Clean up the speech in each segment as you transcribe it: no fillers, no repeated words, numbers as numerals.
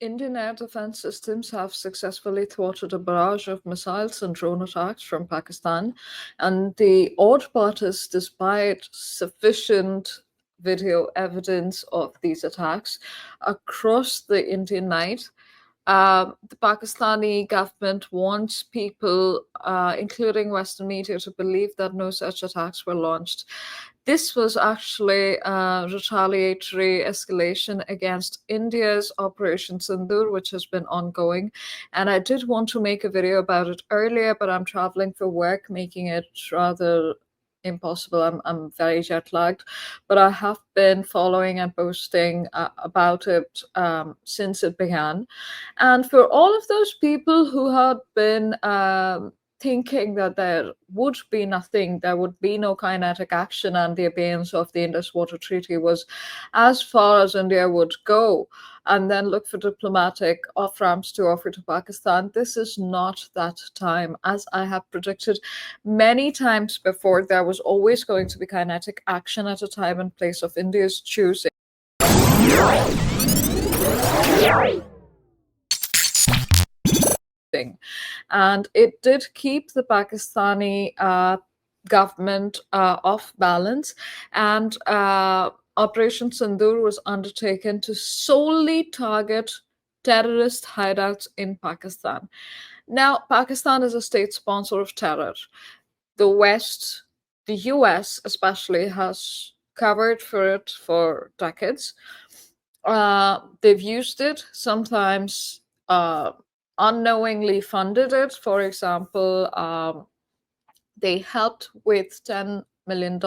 Indian air defense systems have successfully thwarted a barrage of missiles and drone attacks from Pakistan. And the odd part is, despite sufficient video evidence of these attacks across the Indian night, the Pakistani government wants people, including Western media, to believe that no such attacks were launched. This was actually a retaliatory escalation against India's Operation Sindoor, which has been ongoing. And I did want to make a video about it earlier, but I'm traveling for work, making it rather impossible. I'm very jet lagged, but I have been following and posting about it since it began. And for all of those people who had been thinking that there would be nothing, there would be no kinetic action, and the abeyance of the Indus Water Treaty was as far as India would go, and then look for diplomatic off ramps to offer to Pakistan, this is not that time. As I have predicted many times before, there was always going to be kinetic action at a time and place of India's choosing. And it did keep the Pakistani government off balance. And Operation Sindoor was undertaken to solely target terrorist hideouts in Pakistan. Now, Pakistan is a state sponsor of terror. The West, the US especially, has covered for it for decades. They've used it, sometimes unknowingly funded it. For example, they helped with $10 million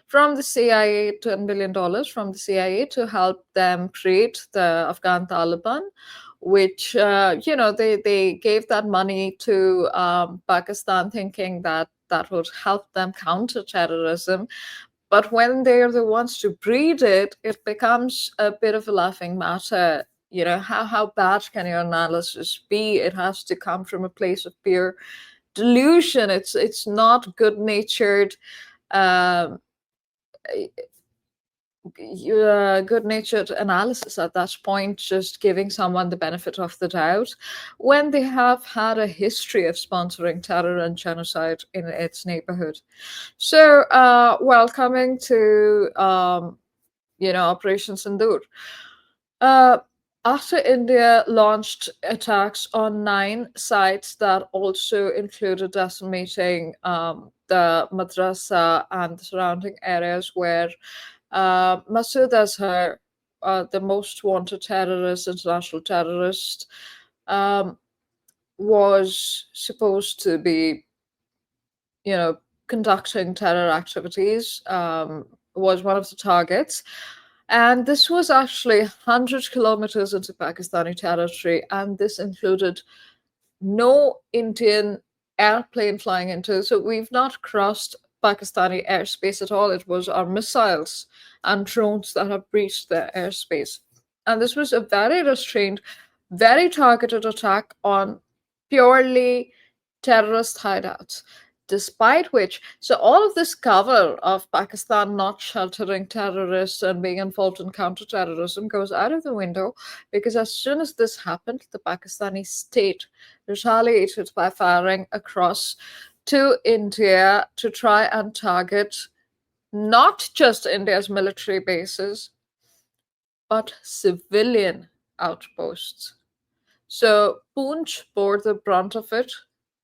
from the CIA, $10 million from the CIA to help them create the Afghan Taliban, which, they gave that money to Pakistan thinking that that would help them counter terrorism. But when they're the ones to breed it, it becomes a bit of a laughing matter. How bad can your analysis be? It has to come from a place of pure delusion. It's not good natured. Um, Good natured analysis at that point, just giving someone the benefit of the doubt when they have had a history of sponsoring terror and genocide in its neighborhood. So, coming to Operation Sindoor. Uh, After India launched attacks on 9 sites that also included decimating the madrasa and the surrounding areas where Masood Azhar, the most wanted terrorist, international terrorist, um, was supposed to be, conducting terror activities, was one of the targets. And this was actually 100 kilometers into Pakistani territory, and this included no Indian airplane flying into. So we've not crossed Pakistani airspace at all. It was our missiles and drones that have breached their airspace. And this was a very restrained, very targeted attack on purely terrorist hideouts. Despite which, so all of this cover of Pakistan not sheltering terrorists and being involved in counterterrorism goes out of the window, because as soon as this happened, the Pakistani state retaliated by firing across to India to try and target not just India's military bases, but civilian outposts. So Poonch bore the brunt of it,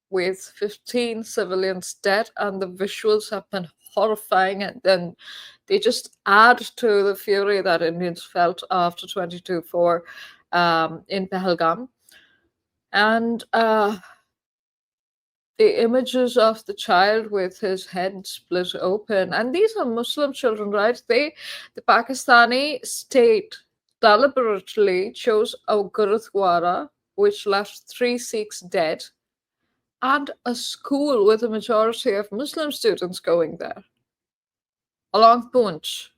with 15 civilians dead, and the visuals have been horrifying. And then they just add to the fury that Indians felt after 22/4 in Pahalgam. And the images of the child with his head split open, and these are Muslim children, right? The Pakistani state deliberately chose a gurudwara which left 3 Sikhs dead, and a school with a majority of Muslim students going there along Poonch.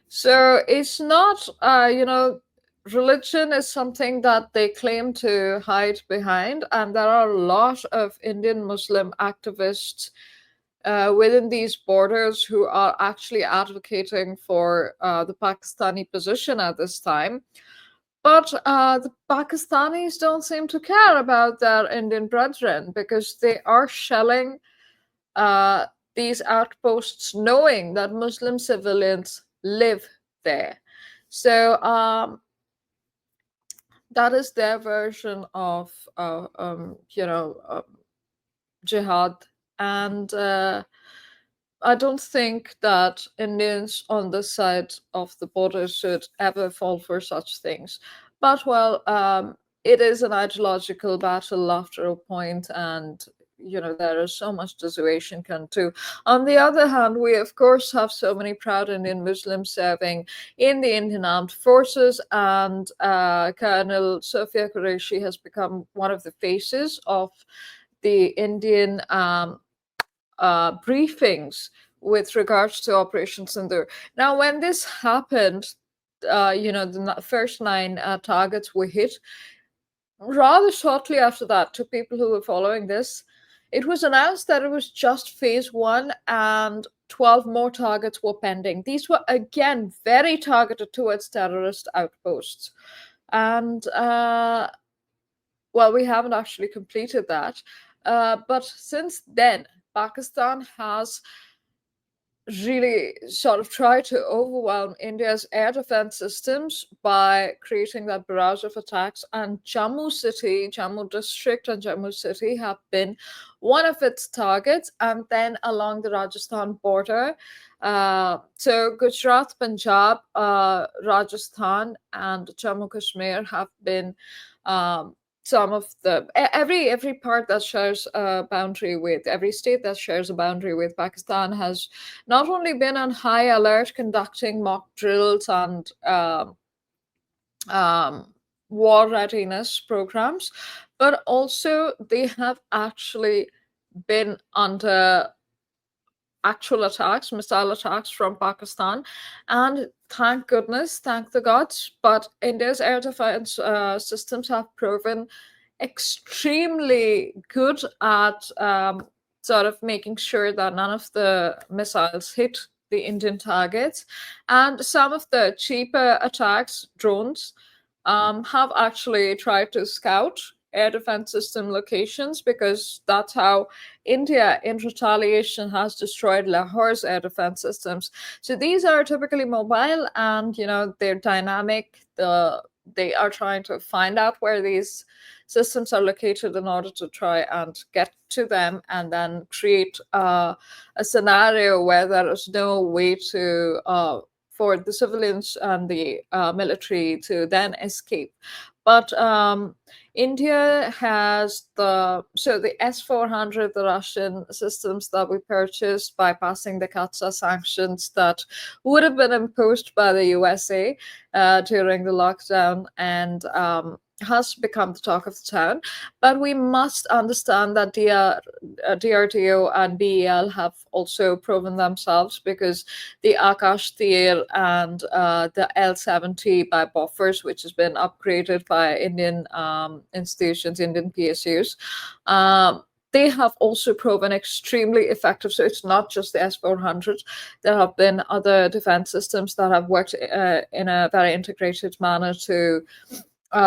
So it's not, religion is something that they claim to hide behind, and there are a lot of Indian Muslim activists within these borders who are actually advocating for the Pakistani position at this time. But the Pakistanis don't seem to care about their Indian brethren because they are shelling uh, these outposts knowing that Muslim civilians live there. So that is their version of, jihad. And I don't think that Indians on this side of the border should ever fall for such things. But well, it is an ideological battle after a point, and there is so much dissuasion can do. On the other hand, we of course have so many proud Indian Muslims serving in the Indian Armed Forces, and Colonel Sophia Qureshi has become one of the faces of the Indian briefings with regards to Operation Sindoor. Now, when this happened, the first 9 targets were hit. Rather shortly after that, to people who were following this, it was announced that it was just phase 1 and 12 more targets were pending. These were again very targeted towards terrorist outposts. And well, we haven't actually completed that. But since then, Pakistan has really sort of tried to overwhelm India's air defense systems by creating that barrage of attacks. And Jammu district and Jammu city have been one of its targets. And then along the Rajasthan border, so Gujarat, Punjab, Rajasthan, and Jammu Kashmir have been some of the every part that shares a boundary with every state that shares a boundary with Pakistan has not only been on high alert, conducting mock drills and war readiness programs, but also they have actually been under actual attacks, missile attacks from Pakistan. And thank goodness, thank the gods, but India's air defense systems have proven extremely good at sort of making sure that none of the missiles hit the Indian targets. And some of the cheaper attacks, drones, have actually tried to scout air defense system locations, because that's how India, in retaliation, has destroyed Lahore's air defense systems. So these are typically mobile, and they're dynamic. They are trying to find out where these systems are located in order to try and get to them, and then create a scenario where there is no way to for the civilians and the military to then escape. But India has the S-400, the Russian systems that we purchased bypassing the CATSA sanctions that would have been imposed by the USA during the lockdown, and has become the talk of the town. But we must understand that DRDO and BEL have also proven themselves, because the Akash Tir and the L-70 by Bofors, which has been upgraded by Indian institutions, Indian PSUs, they have also proven extremely effective. So it's not just the S-400. There have been other defense systems that have worked in a very integrated manner to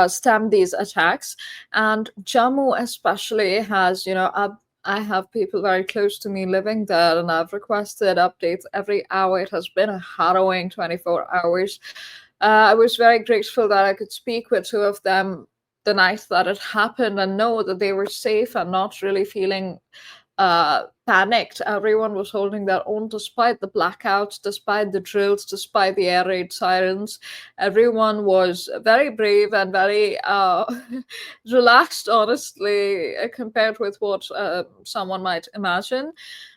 stem these attacks. And Jammu especially has, I have people very close to me living there, and I've requested updates every hour. It has been a harrowing 24 hours. I was very grateful that I could speak with 2 of them the night that it happened, and know that they were safe and not really feeling panicked. Everyone was holding their own despite the blackouts, despite the drills, despite the air raid sirens. Everyone was very brave and very relaxed, honestly, compared with what someone might imagine.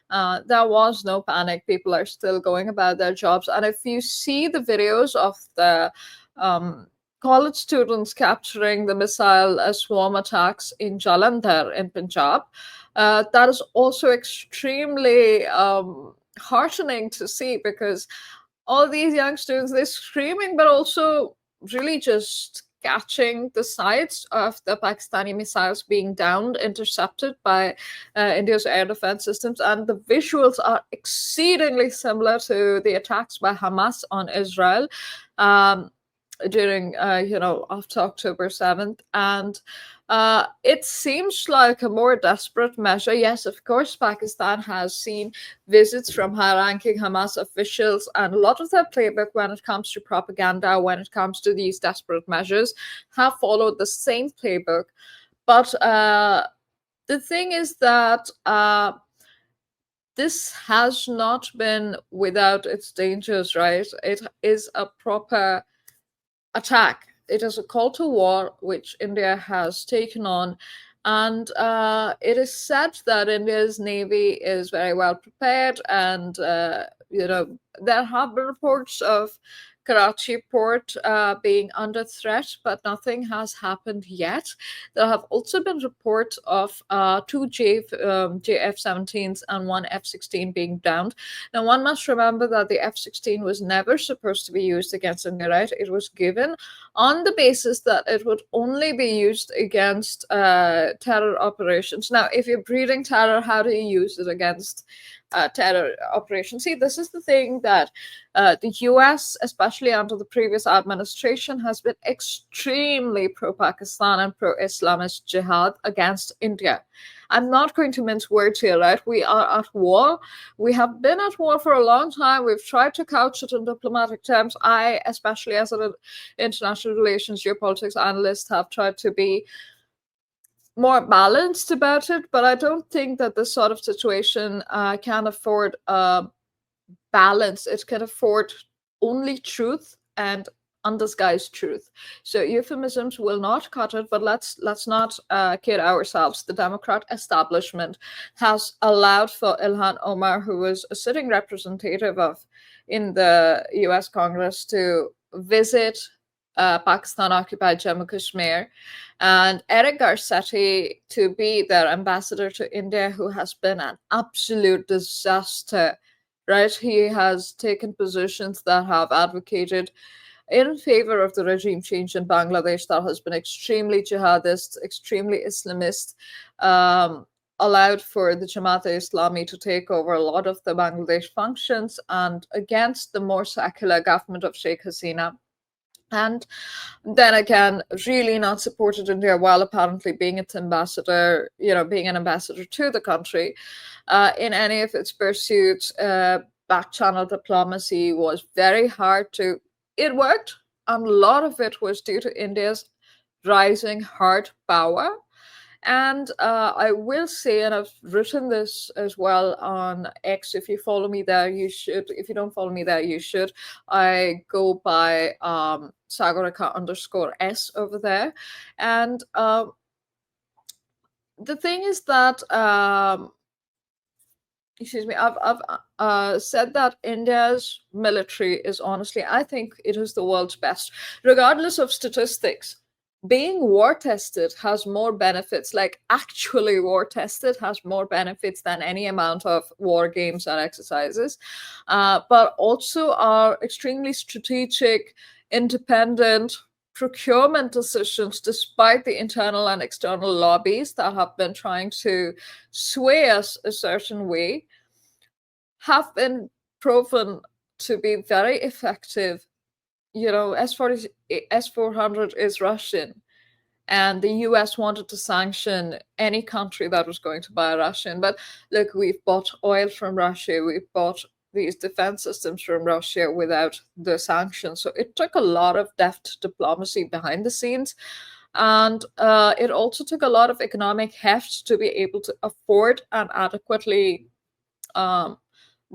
There was no panic. People are still going about their jobs. And if you see the videos of the college students capturing the missile swarm attacks in Jalandhar in Punjab, that is also extremely heartening to see, because all these young students, they're screaming, but also really just catching the sides of the Pakistani missiles being downed, intercepted by India's air defense systems. And the visuals are exceedingly similar to the attacks by Hamas on Israel. During after October 7th. And it seems like a more desperate measure. Yes, of course, Pakistan has seen visits from high-ranking Hamas officials, and a lot of their playbook when it comes to propaganda, when it comes to these desperate measures, have followed the same playbook. But the thing is that this has not been without its dangers, right? It is a proper attack. It is a call to war which India has taken on. And it is said that India's navy is very well prepared. And, there have been reports of Karachi port being under threat, but nothing has happened yet. There have also been reports of two JF-17s and one F-16 being downed. Now, one must remember that the F-16 was never supposed to be used against India, right? It was given on the basis that it would only be used against terror operations. Now, if you're breeding terror, how do you use it against terror operations? See, this is the thing that the US, especially under the previous administration, has been extremely pro-Pakistan and pro-Islamist jihad against India. I'm not going to mince words here, right? We are at war. We have been at war for a long time. We've tried to couch it in diplomatic terms. I, especially as an international relations geopolitics analyst, have tried to be more balanced about it, but I don't think that this sort of situation can afford balance. It can afford only truth and undisguised truth. So euphemisms will not cut it, but let's not kid ourselves. The Democrat establishment has allowed for Ilhan Omar, who was a sitting representative in the US Congress, to visit Pakistan-occupied Jammu Kashmir, and Eric Garcetti to be their ambassador to India, who has been an absolute disaster, right? He has taken positions that have advocated in favor of the regime change in Bangladesh that has been extremely jihadist, extremely Islamist, allowed for the Jamaat-e-Islami to take over a lot of the Bangladesh functions, and against the more secular government of Sheikh Hasina. And then again, really not supported India while apparently being its ambassador, being an ambassador to the country. In any of its pursuits, back channel diplomacy was very hard to. It worked, and a lot of it was due to India's rising hard power. And I will say, and I've written this as well on X. If you follow me there, you should. If you don't follow me there, you should. I go by Sagarika_S over there. And the thing is that, excuse me, I've said that India's military is honestly, I think it is the world's best, regardless of statistics. Being war tested has more benefits, like actually war tested has more benefits than any amount of war games and exercises, but also our extremely strategic, independent procurement decisions, despite the internal and external lobbies that have been trying to sway us a certain way, have been proven to be very effective. S-400 is Russian, and the US wanted to sanction any country that was going to buy Russian. But look, we've bought oil from Russia, we've bought these defense systems from Russia without the sanctions. So it took a lot of deft diplomacy behind the scenes. And it also took a lot of economic heft to be able to afford an adequately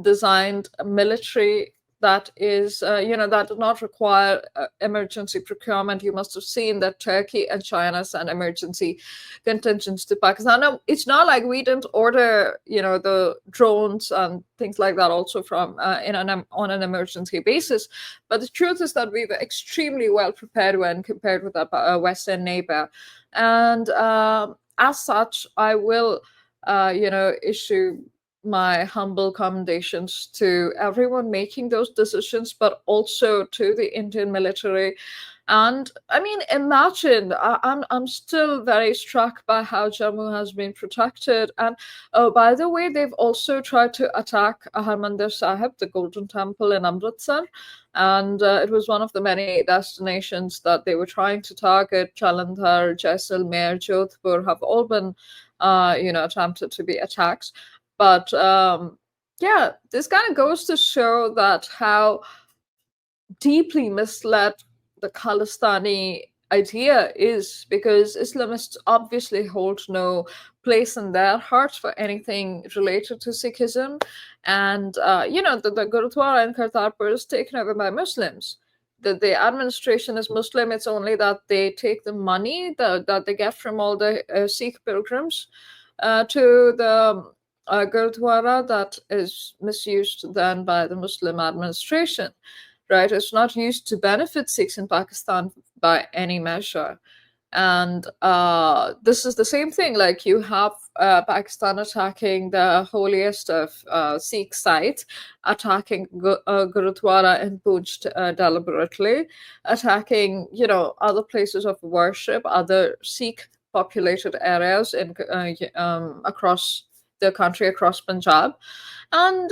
designed military that is, that does not require emergency procurement. You must have seen that Turkey and China sent emergency contingents to Pakistan. Now, it's not like we didn't order, the drones and things like that also from on an emergency basis. But the truth is that we were extremely well prepared when compared with our Western neighbor. And as such, I will, issue my humble commendations to everyone making those decisions, but also to the Indian military And I mean, imagine, I'm still very struck by how Jammu has been protected. And oh, by the way, they've also tried to attack Harmandir Sahib, the Golden Temple in Amritsar. And it was one of the many destinations that they were trying to target. Jalandhar, Jaisalmer, Jodhpur have all been, attempted to be attacked. But yeah, this kind of goes to show that how deeply misled the Khalistani idea is, because Islamists obviously hold no place in their hearts for anything related to Sikhism. And, the Gurudwara in Kartarpur is taken over by Muslims. The administration is Muslim. It's only that they take the money that they get from all the Sikh pilgrims to the Gurudwara that is misused then by the Muslim administration, right? It's not used to benefit Sikhs in Pakistan by any measure. And this is the same thing. Like, you have Pakistan attacking the holiest of Sikh sites, attacking Gurudwara in Poonch deliberately, attacking, other places of worship, other Sikh populated areas in across the country, across Punjab. And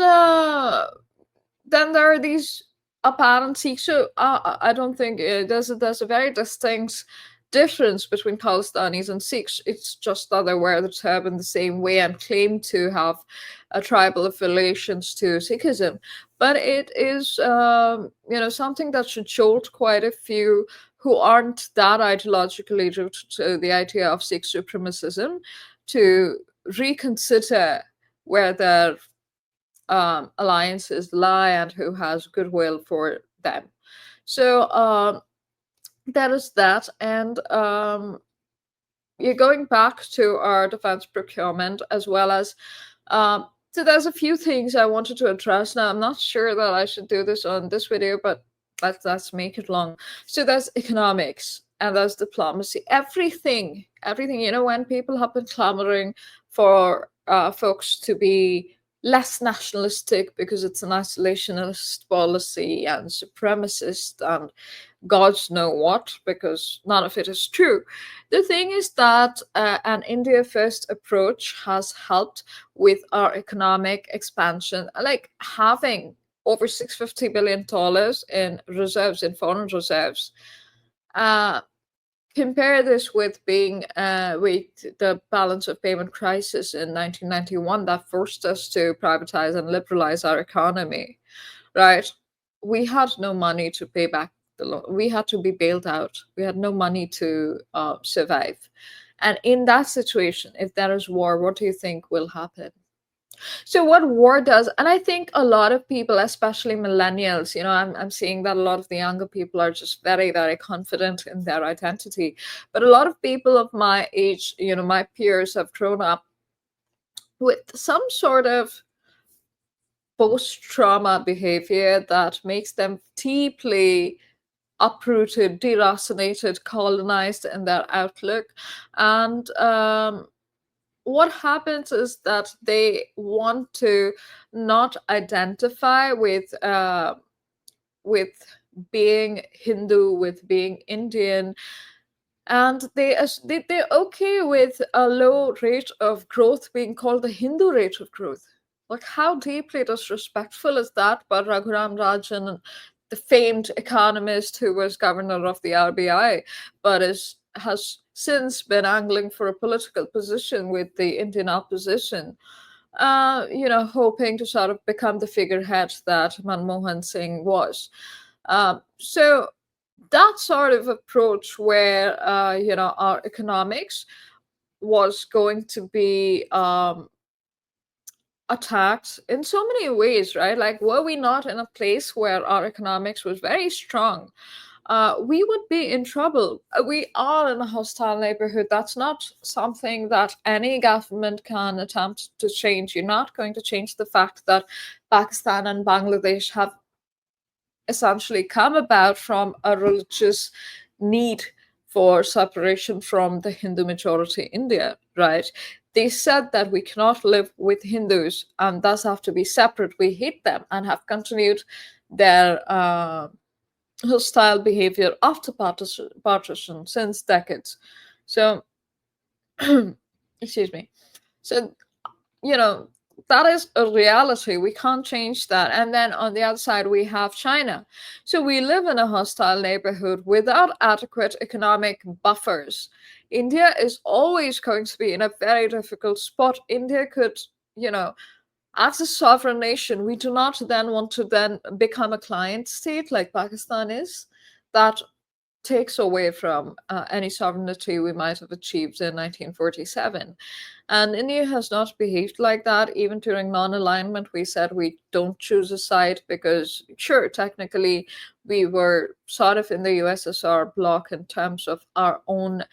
then there are these apparent Sikhs. So I don't think there's a very distinct difference between Khalistanis and Sikhs. It's just that they wear the turban the same way and claim to have tribal affiliations to Sikhism. But it is, something that should jolt quite a few who aren't that ideologically rooted to the idea of Sikh supremacism to reconsider where their alliances lie and who has goodwill for them. So that is that. And you're going back to our defense procurement, as well as so there's a few things I wanted to address. Now, I'm not sure that I should do this on this video, but let's make it long. So there's economics and there's diplomacy. Everything, when people have been clamoring for folks to be less nationalistic because it's an isolationist policy and supremacist and gods know what, because none of it is true. The thing is that an India first approach has helped with our economic expansion, like having over $650 billion in reserves, in foreign reserves. Compare this with being with the balance of payment crisis in 1991 that forced us to privatize and liberalize our economy, right? We had no money to pay back the loan. We had to be bailed out. We had no money to survive. And in that situation, if there is war, what do you think will happen? So what war does, and I think a lot of people, especially millennials, I'm seeing that a lot of the younger people are just very, very confident in their identity. But a lot of people of my age, my peers, have grown up with some sort of post-trauma behavior that makes them deeply uprooted, deracinated, colonized in their outlook. And what happens is that they want to not identify with being Hindu, with being Indian, and they're okay with a low rate of growth being called the Hindu rate of growth. Like, how deeply disrespectful is that? But Raghuram Rajan, the famed economist who was governor of the RBI, but has since been angling for a political position with the Indian opposition, hoping to sort of become the figurehead that Manmohan Singh was. So that sort of approach where, our economics was going to be attacked in so many ways, right? Like, were we not in a place where our economics was very strong, we would be in trouble. We are in a hostile neighborhood. That's not something that any government can attempt to change. You're not going to change the fact that Pakistan and Bangladesh have essentially come about from a religious need for separation from the Hindu majority India, right? They said that we cannot live with Hindus and thus have to be separate. We hate them, and have continued their hostile behavior after partition since decades. So, excuse me. So, you know, that is a reality. We can't change that. And then on the other side, we have China. So we live in a hostile neighborhood without adequate economic buffers. India is always going to be in a very difficult spot. India could, you know, as a sovereign nation, we do not then want to then become a client state like Pakistan is. That takes away from any sovereignty we might have achieved in 1947. And India has not behaved like that. Even during non alignment, we said we don't choose a side because, sure, technically we were sort of in the USSR bloc in terms of our own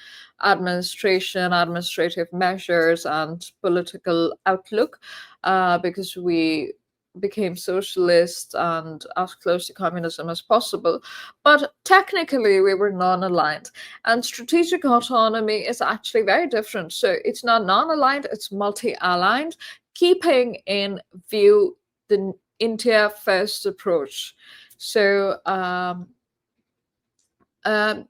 administration, administrative measures, and political outlook, because we became socialist and as close to communism as possible. But technically, we were non aligned. And strategic autonomy is actually very different. So it's not non aligned, it's multi aligned, keeping in view the India first approach. So,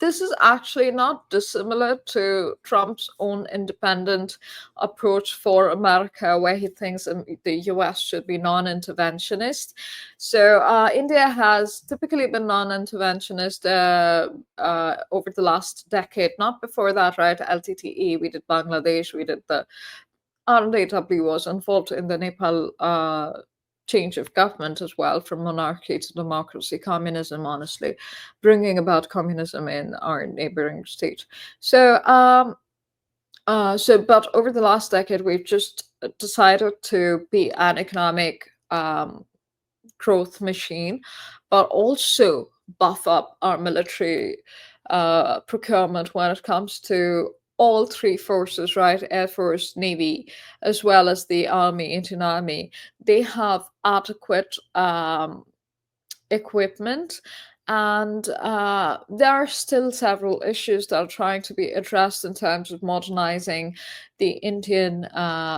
this is actually not dissimilar to Trump's own independent approach for America, where he thinks the US should be non interventionist. So, India has typically been non interventionist over the last decade, not before that, right? LTTE, we did Bangladesh, we did the RNAW was involved in the Nepal change of government as well, from monarchy to democracy, communism, honestly, bringing about communism in our neighboring state. So, but over the last decade, we've just decided to be an economic growth machine, but also buff up our military procurement when it comes to all three forces, right? Air Force, Navy, as well as the Army, Indian Army. They have adequate equipment. And there are still several issues that are trying to be addressed in terms of modernizing the Indian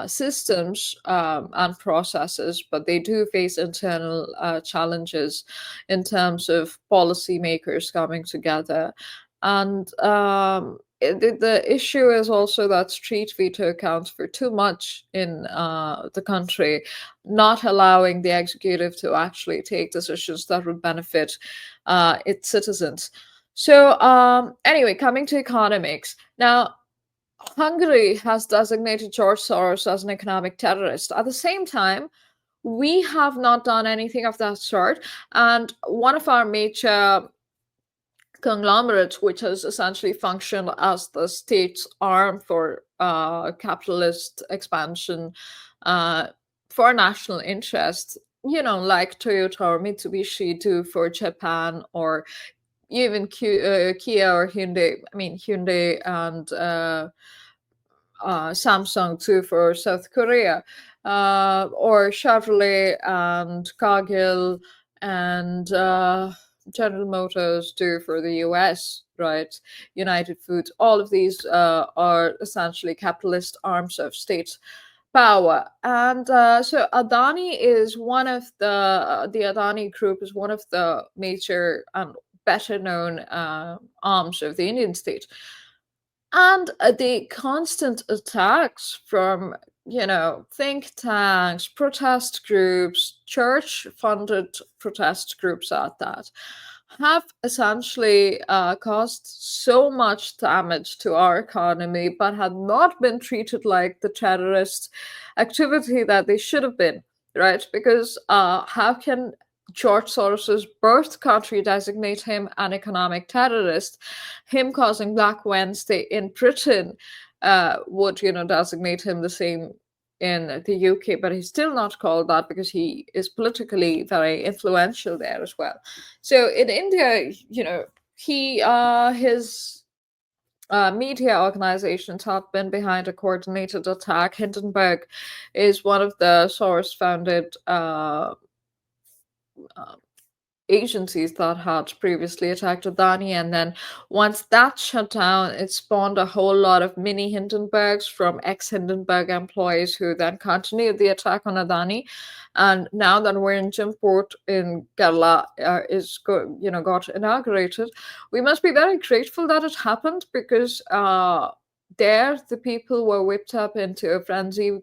systems and processes, but they do face internal challenges in terms of policymakers coming together. And the issue is also that street veto accounts for too much in the country, not allowing the executive to actually take decisions that would benefit its citizens. So, anyway, coming to economics. Now, Hungary has designated George Soros as an economic terrorist. At the same time, we have not done anything of that sort. And one of our major conglomerates, which has essentially functioned as the state's arm for capitalist expansion for national interest, like Toyota or Mitsubishi do for Japan, or even Kia or Hyundai. I mean, Hyundai and Samsung too for South Korea, or Chevrolet and Cargill and General Motors do for the US, right? United Foods. All of these are essentially capitalist arms of state power. And so Adani is one of the Adani Group is one of the major and better known arms of the Indian state. And the constant attacks from, think tanks, protest groups, church funded protest groups at that, have essentially caused so much damage to our economy, but have not been treated like the terrorist activity that they should have been, right? Because how can George Soros's birth country designate him an economic terrorist? Him causing Black Wednesday in Britain would, designate him the same in the UK, but he's still not called that because he is politically very influential there as well. So in India, he his media organizations have been behind a coordinated attack. Hindenburg is one of the Soros founded agencies that had previously attacked Adani. And then once that shut down, it spawned a whole lot of mini Hindenburgs from ex-Hindenburg employees who then continued the attack on Adani. And now that we're in Jimport in Kerala got inaugurated, we must be very grateful that it happened, because there the people were whipped up into a frenzy,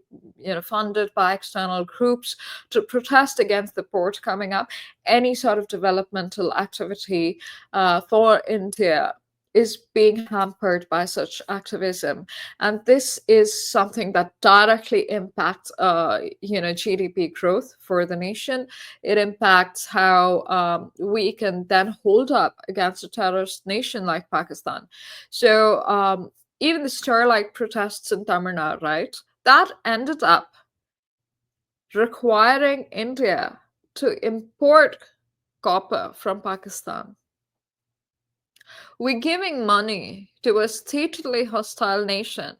funded by external groups to protest against the port coming up. Any sort of developmental activity for India is being hampered by such activism, and this is something that directly impacts GDP growth for the nation. It impacts how we can then hold up against a terrorist nation like Pakistan. So even the Starlight protests in Tamil Nadu, right, that ended up requiring India to import copper from Pakistan. We're giving money to a stately hostile nation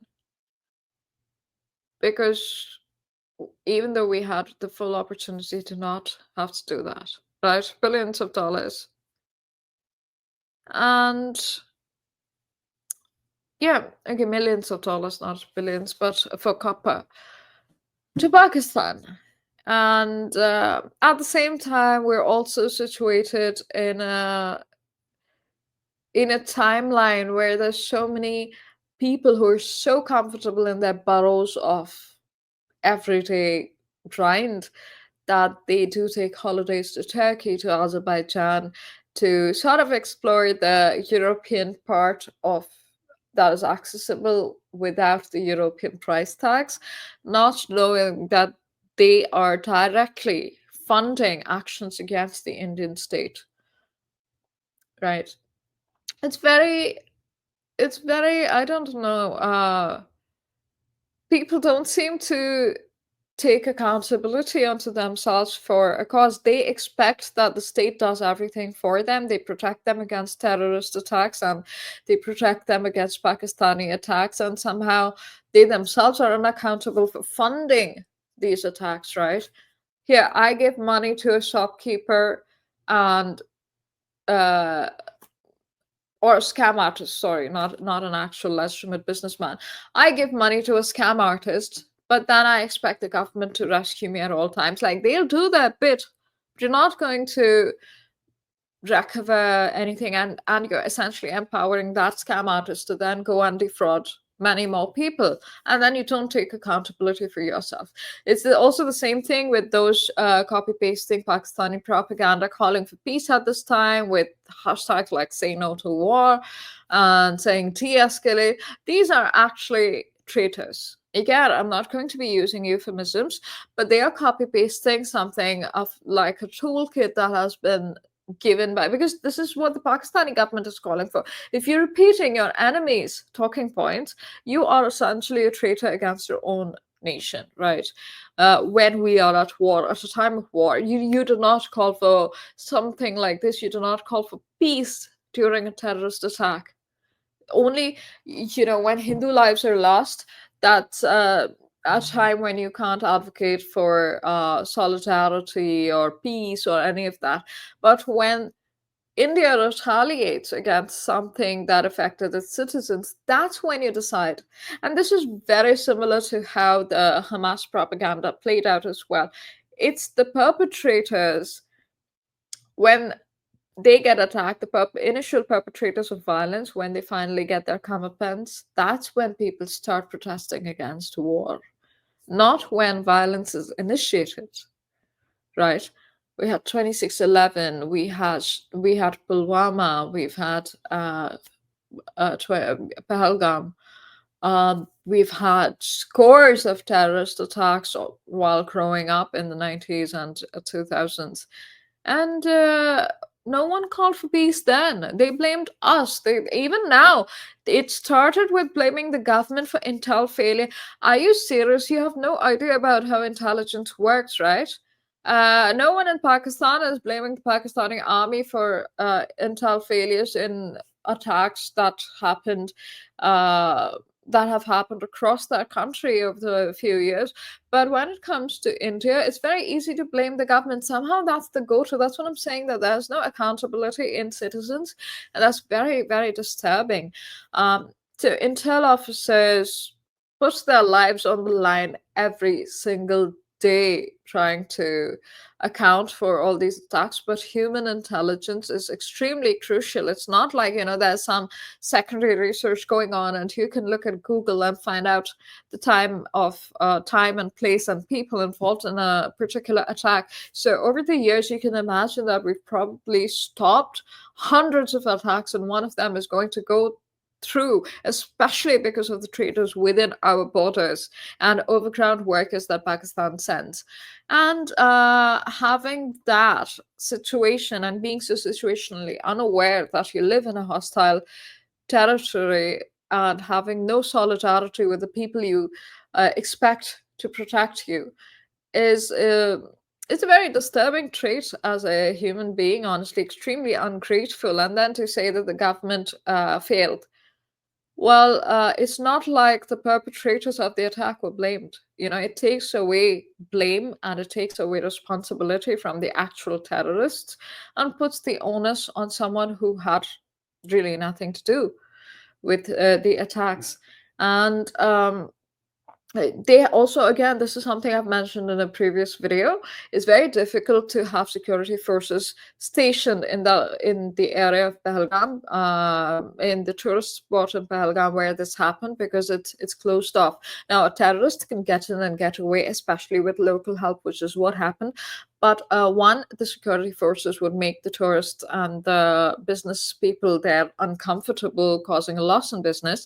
because even though we had the full opportunity to not have to do that, right? Billions of dollars. And yeah, okay, millions of dollars, not billions, but for copper to Pakistan. And at the same time, we're also situated in a timeline where there's so many people who are so comfortable in their burrows of everyday grind that they do take holidays to Turkey, to Azerbaijan, to sort of explore the European part of that is accessible without the European price tags, not knowing that they are directly funding actions against the Indian state. Right. It's very, I don't know, people don't seem to take accountability onto themselves for a cause. They expect that the state does everything for them. They protect them against terrorist attacks, and they protect them against Pakistani attacks, and somehow they themselves are unaccountable for funding these attacks, right? Here, I give money to a shopkeeper and or a scam artist, sorry, not an actual legitimate businessman. I give money to a scam artist, but then I expect the government to rescue me at all times. Like, they'll do their bit, but you're not going to recover anything, and you're essentially empowering that scam artist to then go and defraud many more people, and then you don't take accountability for yourself. It's also the same thing with those copy pasting Pakistani propaganda calling for peace at this time with hashtags like say no to war and saying de-escalate. These are actually traitors. Again, I'm not going to be using euphemisms, but they are copy pasting something of like a toolkit that has been given by, because this is what the Pakistani government is calling for. If you're repeating your enemy's talking points, you are essentially a traitor against your own nation, right? When we are at war, at a time of war, you do not call for something like this. You do not call for peace during a terrorist attack. Only, when Hindu lives are lost, that's a time when you can't advocate for solidarity or peace or any of that. But when India retaliates against something that affected its citizens, that's when you decide. And this is very similar to how the Hamas propaganda played out as well. It's the perpetrators, when they get attacked, the initial perpetrators of violence, when they finally get their comeuppance, that's when people start protesting against war, not when violence is initiated, right? We had 26/11, we had Pulwama, we've had Pahalgam. We've had scores of terrorist attacks while growing up in the 90s and 2000s. And no one called for peace then. They blamed us. Even now, it started with blaming the government for intel failure. Are you serious? You have no idea about how intelligence works, right? No one in Pakistan is blaming the Pakistani army for intel failures in attacks that happened that have happened across that country over the few years. But when it comes to India, it's very easy to blame the government. Somehow that's the go-to. That's what I'm saying, that there's no accountability in citizens. And that's very, very disturbing. So intel officers put their lives on the line every single day trying to account for all these attacks, but human intelligence is extremely crucial. It's not like, there's some secondary research going on and you can look at Google and find out the time and place and people involved in a particular attack. So over the years, you can imagine that we've probably stopped hundreds of attacks, and one of them is going to go through, especially because of the traders within our borders and overground workers that Pakistan sends. And having that situation and being so situationally unaware that you live in a hostile territory and having no solidarity with the people you expect to protect you is it's a very disturbing trait as a human being, honestly, extremely ungrateful. And then to say that the government failed. Well, it's not like the perpetrators of the attack were blamed. It takes away blame and it takes away responsibility from the actual terrorists and puts the onus on someone who had really nothing to do with the attacks. And they also, again, this is something I've mentioned in a previous video, it's very difficult to have security forces stationed in the area of Pahalgam, in the tourist spot in Pahalgam where this happened, because it's closed off. Now, a terrorist can get in and get away, especially with local help, which is what happened. But one, the security forces would make the tourists and the business people there uncomfortable, causing a loss in business.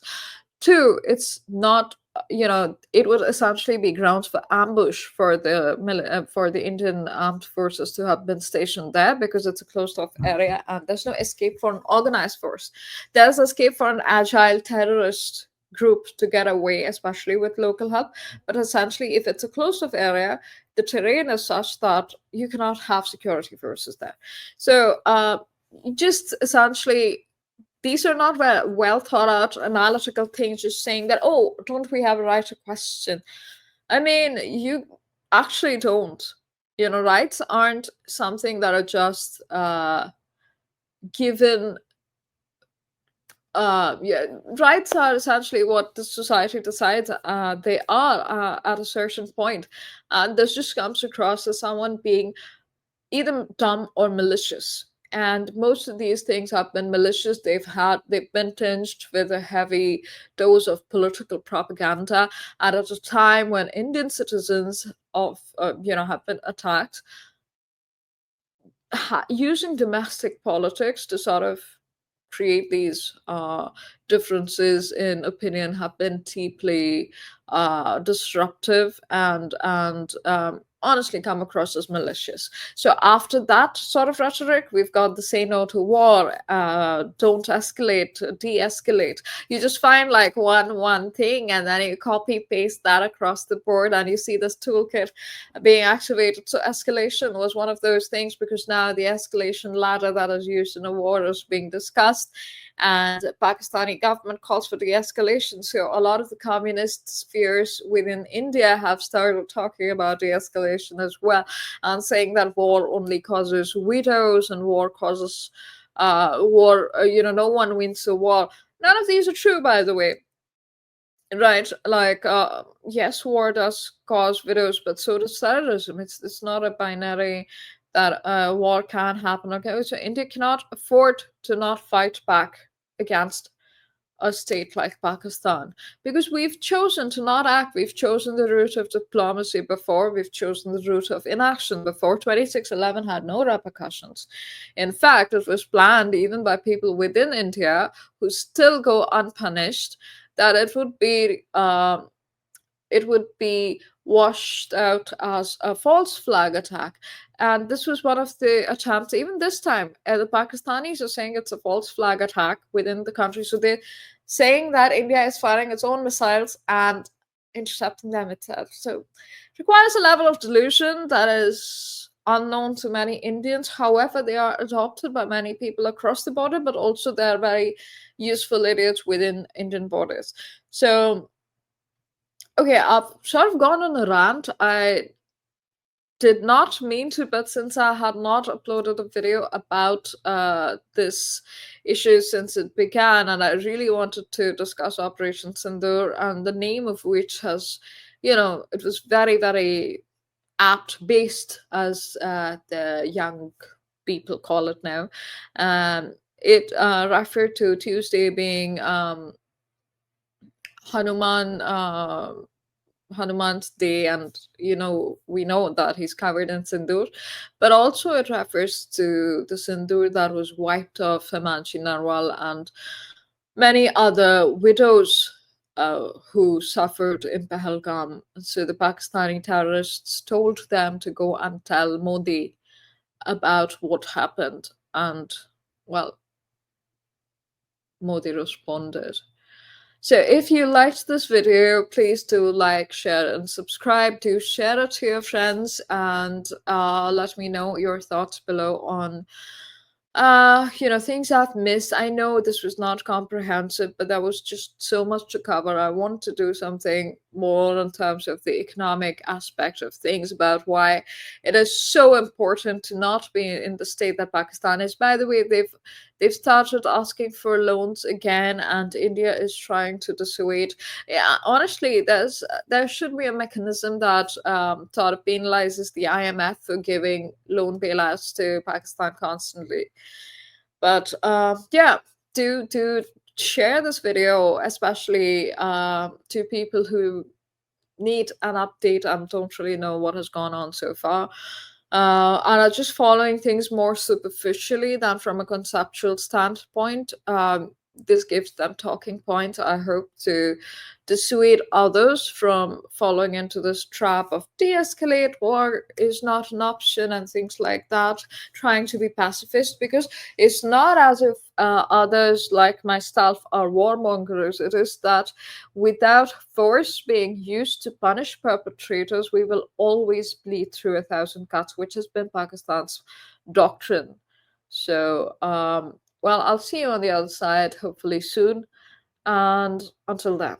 Two, it's not, it would essentially be grounds for ambush for the Indian armed forces to have been stationed there, because it's a closed-off area and there's no escape for an organized force. There's escape for an agile terrorist group to get away, especially with local help. But essentially, if it's a closed-off area, the terrain is such that you cannot have security forces there. So just essentially, these are not well thought out analytical things, just saying that, oh, don't we have a right to question? I mean, you actually don't. Rights aren't something that are just given. Yeah, rights are essentially what the society decides they are at a certain point. And this just comes across as someone being either dumb or malicious. And most of these things have been malicious. They've been tinged with a heavy dose of political propaganda. And at a time when Indian citizens have been attacked, using domestic politics to sort of create these differences in opinion have been deeply disruptive and honestly come across as malicious. So after that sort of rhetoric, we've got the say no to war, don't escalate, de-escalate. You just find like one thing and then you copy paste that across the board and you see this toolkit being activated. So escalation was one of those things, because now the escalation ladder that is used in a war is being discussed, and Pakistani government calls for de-escalation. So a lot of the communist spheres within India have started talking about de-escalation as well, and saying that war only causes widows and war causes war. No one wins a war. None of these are true, by the way. Right, like yes, war does cause widows, but so does terrorism. It's not a binary that war can happen. Okay, so India cannot afford to not fight back against a state like Pakistan, because we've chosen to not act. We've chosen the route of diplomacy before. We've chosen the route of inaction before. 2611 had no repercussions. In fact, it was planned even by people within India who still go unpunished, that it would be washed out as a false flag attack. And this was one of the attempts. Even this time, the Pakistanis are saying it's a false flag attack within the country. So they're saying that India is firing its own missiles and intercepting them itself. So it requires a level of delusion that is unknown to many Indians. However, they are adopted by many people across the border, but also they're very useful idiots within Indian borders. So, okay, I've sort of gone on a rant. I did not mean to, but since I had not uploaded a video about this issue since it began, and I really wanted to discuss Operation Sindoor, and the name of which has, it was very, very apt, based, as the young people call it now. It referred to Tuesday being Hanuman. Hanuman's Day, and we know that he's covered in sindoor, but also it refers to the sindoor that was wiped off Himanshi Narwal and many other widows who suffered in Pahalgam. So the Pakistani terrorists told them to go and tell Modi about what happened, and well, Modi responded. So if you liked this video, please do like, share, and subscribe. Do share it to your friends, and let me know your thoughts below on things I've missed. I know this was not comprehensive, but there was just so much to cover. I want to do something more in terms of the economic aspect of things, about why it is so important to not be in the state that Pakistan is. By the way, they've started asking for loans again, and India is trying to dissuade. Yeah, honestly, there should be a mechanism that sort of penalizes the IMF for giving loan bailouts to Pakistan constantly. But yeah, do share this video, especially to people who need an update and don't really know what has gone on so far, and are just following things more superficially than from a conceptual standpoint. This gives them talking points, I hope, to dissuade others from falling into this trap of de-escalate, war is not an option, and things like that, trying to be pacifist, because it's not as if others like myself are warmongers. It is that without force being used to punish perpetrators, we will always bleed through 1,000 cuts, which has been Pakistan's doctrine. So, well, I'll see you on the other side, hopefully soon. And until then.